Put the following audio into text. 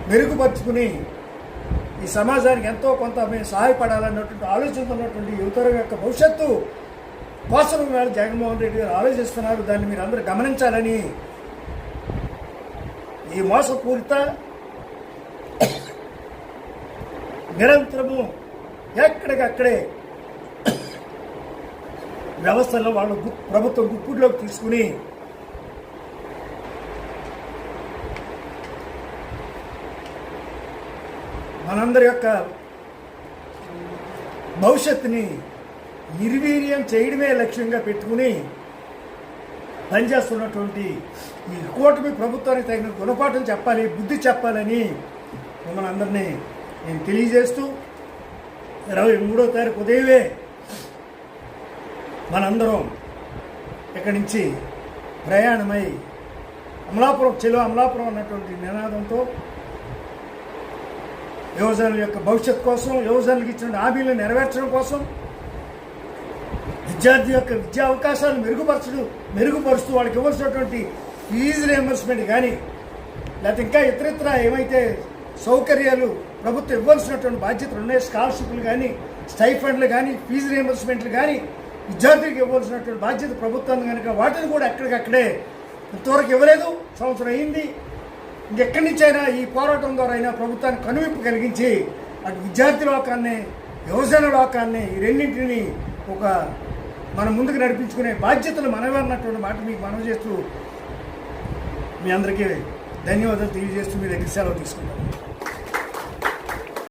మెరుగుపరుచుకుని ఈ సమాజానికి ఎంతో కొంత మేము సహాయపడాలన్నటువంటి ఆలోచన ఉన్నటువంటి యువతరం యొక్క భవిష్యత్తు కోసం ఇవాళ జగన్మోహన్ రెడ్డి గారు ఆలోచిస్తున్నారు. దాన్ని మీరు అందరూ గమనించాలని ఈ మోసపూరిత నిరంతరము ఎక్కడికక్కడే వ్యవస్థలో వాళ్ళు ప్రభుత్వం గుప్పుడులోకి తీసుకుని మనందరి యొక్క భవిష్యత్తుని నిర్వీర్యం చేయడమే లక్ష్యంగా పెట్టుకుని పనిచేస్తున్నటువంటి ఈ కూటమి ప్రభుత్వానికి తగిన గుణపాఠం చెప్పాలి, బుద్ధి చెప్పాలని మిమ్మల్ని అందరినీ నేను తెలియజేస్తూ 23వ తారీఖు ఉదయమే మనందరం ఇక్కడి నుంచి ప్రయాణమై అమలాపురం చెలో అమలాపురం అన్నటువంటి నినాదంతో యువజనుల యొక్క భవిష్యత్తు కోసం, యువజనులకు ఇచ్చిన హామీలను నెరవేర్చడం కోసం, విద్యార్థి యొక్క విద్యా అవకాశాలను మెరుగుపరుస్తూ వాళ్ళకి ఇవ్వాల్సినటువంటి ఫీజు రియంబర్స్మెంట్ కానీ లేకపోతే ఇంకా ఇతరితర ఏమైతే సౌకర్యాలు ప్రభుత్వం ఇవ్వాల్సినటువంటి బాధ్యతలు ఉన్నాయి, స్కాలర్షిప్లు కానీ, స్టైఫండ్లు కానీ, ఫీజు రియంబర్స్మెంట్లు కానీ విద్యార్థులకు ఇవ్వాల్సినటువంటి బాధ్యత ప్రభుత్వం కనుక వాటిని కూడా ఎక్కడికక్కడే ఇంతవరకు ఇవ్వలేదు. సంవత్సరం అయింది. ఇంకెక్కడి నుంచైనా ఈ పోరాటం ద్వారా అయినా ప్రభుత్వానికి కనువిప్పు కలిగించి అటు విద్యార్థి లోకాన్ని, యువజన లోకాన్ని ఈ రెండింటిని ఒక మనం ముందుకు నడిపించుకునే బాధ్యతలు మనమే అన్నటువంటి మాట మీకు మనవి చేస్తూ మీ అందరికీ ధన్యవాదాలు తెలియజేస్తూ మీ దగ్గర సెలవు తీసుకుంటాను.